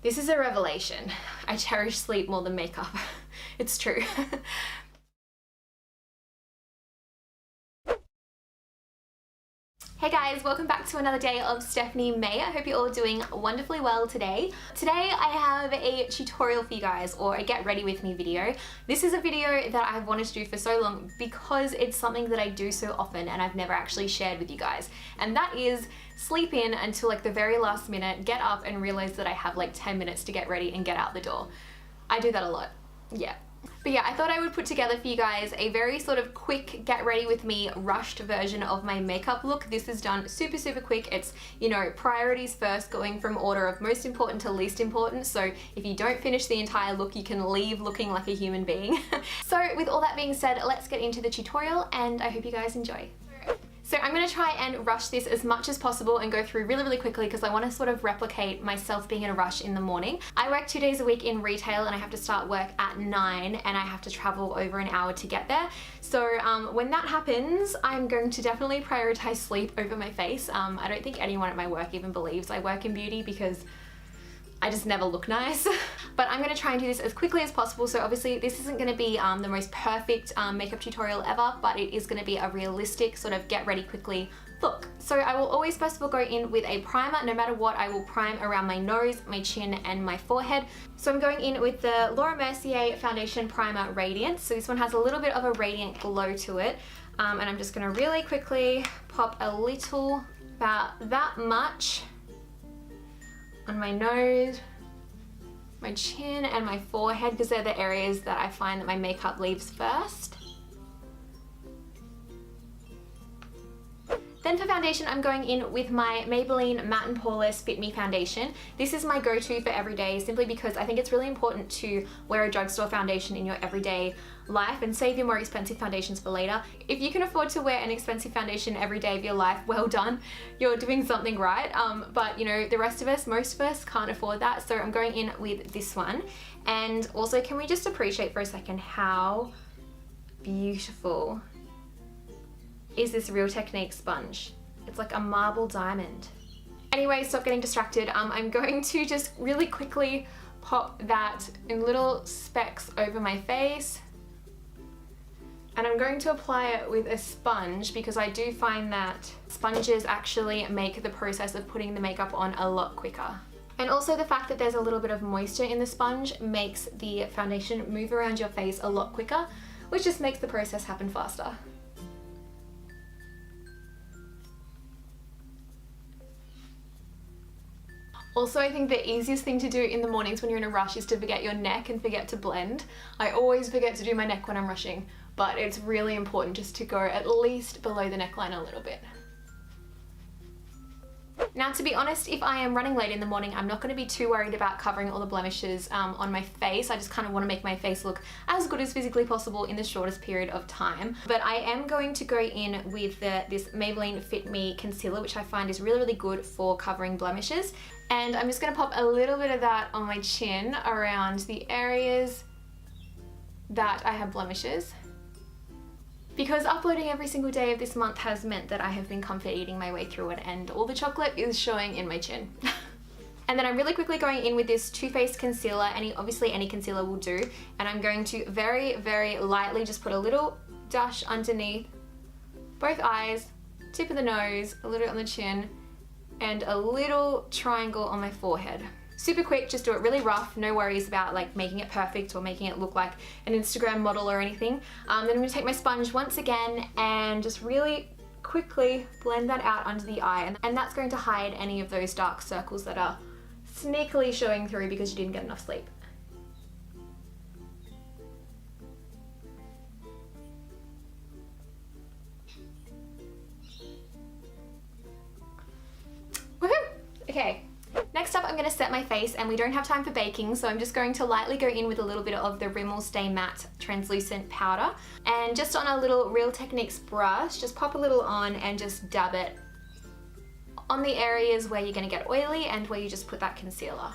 This is a revelation. I cherish sleep more than makeup. It's true. Hey guys, welcome back to another day of Stephanie May. I hope you're all doing wonderfully well today. Today I have a tutorial for you guys, or a get ready with me video. This is a video that I've wanted to do for so long because it's something that I do so often and I've never actually shared with you guys. And that is sleep in until like the very last minute, get up and realize that I have like 10 minutes to get ready and get out the door. I do that a lot, yeah. But yeah, I thought I would put together for you guys a very sort of quick get ready with me rushed version of my makeup look. This is done super quick. It's, you know, priorities first, going from order of most important to least important. So if you don't finish the entire look, you can leave looking like a human being. So with all that being said, let's get into the tutorial and I hope you guys enjoy. So I'm going to try and rush this as much as possible and go through really quickly because I want to sort of replicate myself being in a rush in the morning. I work 2 days a week in retail and I have to start work at 9 and I have to travel over an hour to get there. So when that happens, I'm going to definitely prioritize sleep over my face. I don't think anyone at my work even believes I work in beauty because I just never look nice. But I'm going to try and do this as quickly as possible. So obviously this isn't going to be the most perfect makeup tutorial ever, but it is going to be a realistic sort of get ready quickly look. So I will always first of all go in with a primer. No matter what, I will prime around my nose, my chin and my forehead. So I'm going in with the Laura Mercier Foundation Primer Radiance. So this one has a little bit of a radiant glow to it. And I'm just going to really quickly pop a little, about that much, on my nose, my chin and my forehead because they're the areas that I find that my makeup leaves first. Then for foundation, I'm going in with my Maybelline Matte and Poreless Fit Me foundation. This is my go-to for every day simply because I think it's really important to wear a drugstore foundation in your everyday life and save your more expensive foundations for later. If you can afford to wear an expensive foundation every day of your life, well done, you're doing something right. But you know, the rest of us, most of us can't afford that. So I'm going in with this one. And also, can we just appreciate for a second how beautiful is this Real Technique sponge? It's like a marble diamond. Anyway, stop getting distracted. I'm going to just really quickly pop that in little specks over my face. And I'm going to apply it with a sponge because I do find that sponges actually make the process of putting the makeup on a lot quicker. And also the fact that there's a little bit of moisture in the sponge makes the foundation move around your face a lot quicker, which just makes the process happen faster. Also, I think the easiest thing to do in the mornings when you're in a rush is to forget your neck and forget to blend. I always forget to do my neck when I'm rushing, but it's really important just to go at least below the neckline a little bit. Now, to be honest, if I am running late in the morning, I'm not going to be too worried about covering all the blemishes on my face. I just kind of want to make my face look as good as physically possible in the shortest period of time. But I am going to go in with this Maybelline Fit Me concealer, which I find is really good for covering blemishes. And I'm just going to pop a little bit of that on my chin around the areas that I have blemishes. Because uploading every single day of this month has meant that I have been comfort eating my way through it and all the chocolate is showing in my chin. And then I'm really quickly going in with this Too Faced concealer. Obviously any concealer will do. And I'm going to very lightly just put a little dash underneath both eyes, tip of the nose, a little on the chin, and a little triangle on my forehead. Super quick, just do it really rough, no worries about like making it perfect or making it look like an Instagram model or anything. Then I'm going to take my sponge once again and just really quickly blend that out under the eye, and that's going to hide any of those dark circles that are sneakily showing through because you didn't get enough sleep. Woohoo! Okay. Next up, I'm going to set my face, and we don't have time for baking, so I'm just going to lightly go in with a little bit of the Rimmel Stay Matte Translucent Powder. And just on a little Real Techniques brush, just pop a little on and just dab it on the areas where you're going to get oily and where you just put that concealer.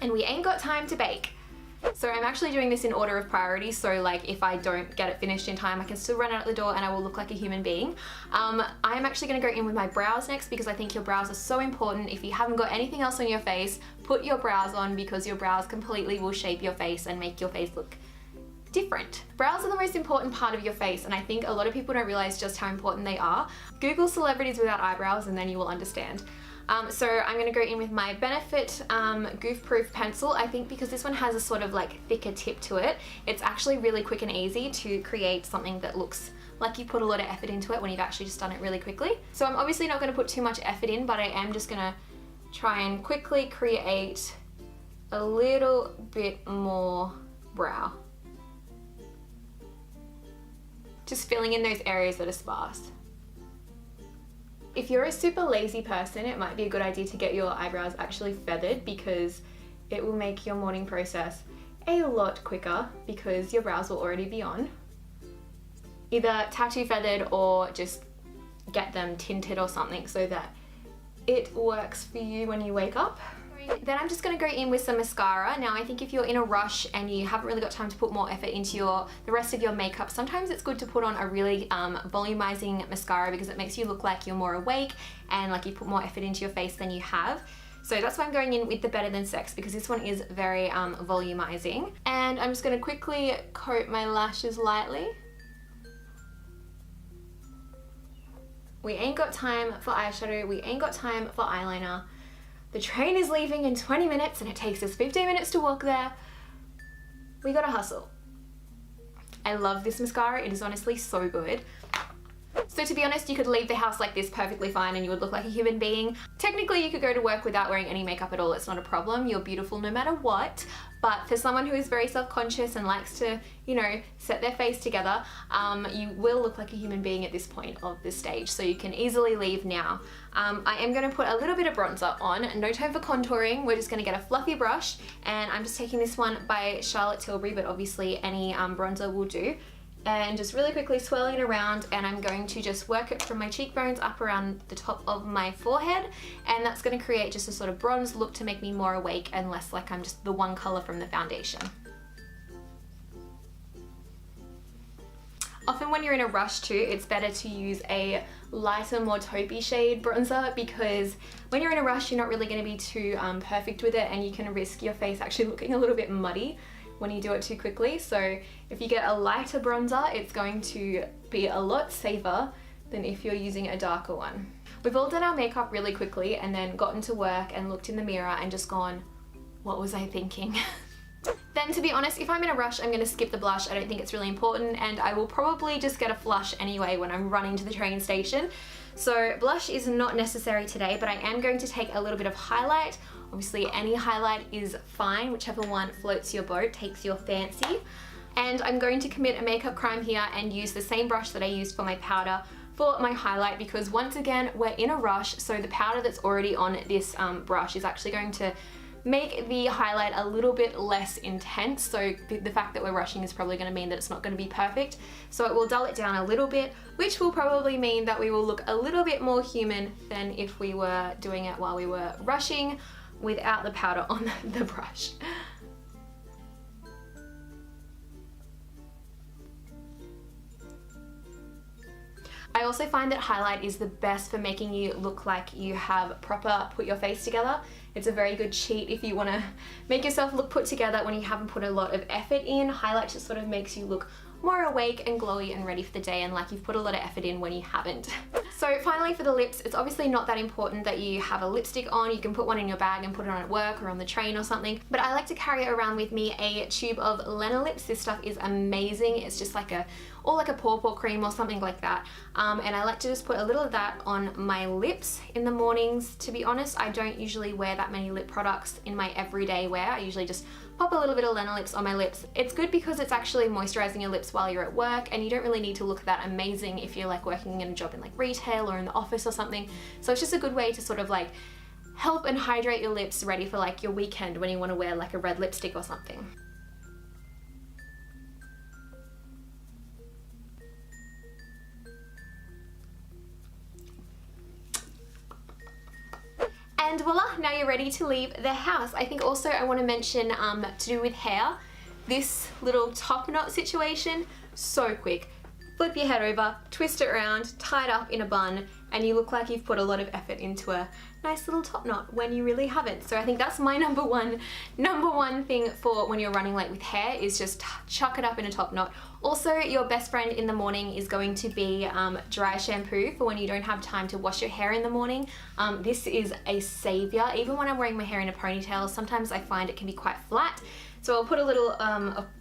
And we ain't got time to bake. So I'm actually doing this in order of priority, so like if I don't get it finished in time, I can still run out the door and I will look like a human being. I'm actually going to go in with my brows next because I think your brows are so important. If you haven't got anything else on your face, put your brows on because your brows completely will shape your face and make your face look different. Brows are the most important part of your face, and I think a lot of people don't realize just how important they are. Google celebrities without eyebrows and then you will understand. So I'm going to go in with my Benefit Goof Proof pencil. I think because this one has a sort of like thicker tip to it, it's actually really quick and easy to create something that looks like you put a lot of effort into it when you've actually just done it really quickly. So I'm obviously not going to put too much effort in, but I am just going to try and quickly create a little bit more brow. Just filling in those areas that are sparse. If you're a super lazy person, it might be a good idea to get your eyebrows actually feathered because it will make your morning process a lot quicker because your brows will already be on. Either tattoo feathered or just get them tinted or something so that it works for you when you wake up. Then I'm just going to go in with some mascara. Now I think if you're in a rush and you haven't really got time to put more effort into the rest of your makeup, sometimes it's good to put on a really volumizing mascara because it makes you look like you're more awake and like you put more effort into your face than you have. So that's why I'm going in with the Better Than Sex because this one is very volumizing. And I'm just going to quickly coat my lashes lightly. We ain't got time for eyeshadow, we ain't got time for eyeliner. The train is leaving in 20 minutes and it takes us 15 minutes to walk there. We gotta hustle. I love this mascara, it is honestly so good. So to be honest, you could leave the house like this perfectly fine and you would look like a human being. Technically you could go to work without wearing any makeup at all, it's not a problem, you're beautiful no matter what. But for someone who is very self-conscious and likes to, you know, set their face together, you will look like a human being at this point of the stage, so you can easily leave now. I am going to put a little bit of bronzer on, no time for contouring, we're just going to get a fluffy brush, and I'm just taking this one by Charlotte Tilbury, but obviously any bronzer will do. And just really quickly swirling it around, and I'm going to just work it from my cheekbones up around the top of my forehead, and that's going to create just a sort of bronze look to make me more awake and less like I'm just the one colour from the foundation. Often when you're in a rush too, it's better to use a lighter, more taupey shade bronzer because when you're in a rush you're not really going to be too perfect with it, and you can risk your face actually looking a little bit muddy when you do it too quickly. So if you get a lighter bronzer, it's going to be a lot safer than if you're using a darker one. We've all done our makeup really quickly and then gotten to work and looked in the mirror and just gone, what was I thinking? Then to be honest, if I'm in a rush, I'm going to skip the blush. I don't think it's really important, and I will probably just get a flush anyway when I'm running to the train station. So blush is not necessary today, but I am going to take a little bit of highlight. Obviously any highlight is fine, whichever one floats your boat, takes your fancy. And I'm going to commit a makeup crime here and use the same brush that I used for my powder for my highlight, because once again we're in a rush, so the powder that's already on this brush is actually going to make the highlight a little bit less intense. So the fact that we're rushing is probably going to mean that it's not going to be perfect, so it will dull it down a little bit, which will probably mean that we will look a little bit more human than if we were doing it while we were rushing without the powder on the brush. I also find that highlight is the best for making you look like you have proper put your face together. It's a very good cheat if you want to make yourself look put together when you haven't put a lot of effort in. Highlight just sort of makes you look more awake and glowy and ready for the day, and like you've put a lot of effort in when you haven't. So finally for the lips, it's obviously not that important that you have a lipstick on. You can put one in your bag and put it on at work or on the train or something, but I like to carry around with me a tube of Lena Lips. This stuff is amazing. It's just like like a pawpaw cream or something like that, and I like to just put a little of that on my lips in the mornings. To be honest, I don't usually wear that many lip products in my everyday wear. I usually just pop a little bit of Lena Lips on my lips. It's good because it's actually moisturizing your lips while you're at work, and you don't really need to look that amazing if you're like working in a job in like retail or in the office or something. So it's just a good way to sort of like help and hydrate your lips ready for like your weekend when you want to wear like a red lipstick or something. And voila, now you're ready to leave the house. I think also I want to mention to do with hair. this little top knot situation, so quick. Flip your head over, twist it around, tie it up in a bun, and you look like you've put a lot of effort into a nice little top knot when you really haven't. So I think that's my number one thing for when you're running late with hair, is just chuck it up in a top knot. Also, your best friend in the morning is going to be dry shampoo for when you don't have time to wash your hair in the morning. This is a savior. Even when I'm wearing my hair in a ponytail, sometimes I find it can be quite flat. So I'll put a little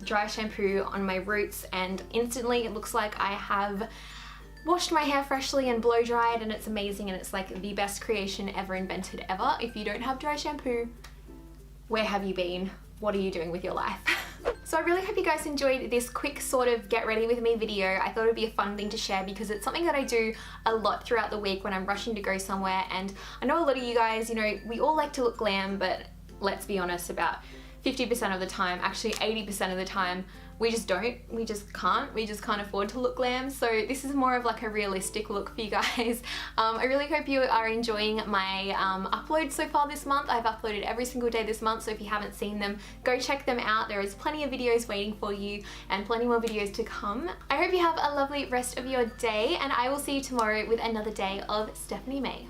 dry shampoo on my roots, and instantly it looks like I have washed my hair freshly and blow dried, and it's amazing, and it's like the best creation ever invented ever. If you don't have dry shampoo, where have you been? What are you doing with your life? So I really hope you guys enjoyed this quick sort of get ready with me video. I thought it'd be a fun thing to share because it's something that I do a lot throughout the week when I'm rushing to go somewhere. And I know a lot of you guys, you know, we all like to look glam, but let's be honest, about 50% of the time, actually 80% of the time, we just can't afford to look glam. So this is more of like a realistic look for you guys. I really hope you are enjoying my uploads so far this month. I've uploaded every single day this month, so if you haven't seen them, go check them out. There is plenty of videos waiting for you and plenty more videos to come. I hope you have a lovely rest of your day, and I will see you tomorrow with another day of Stephanie May.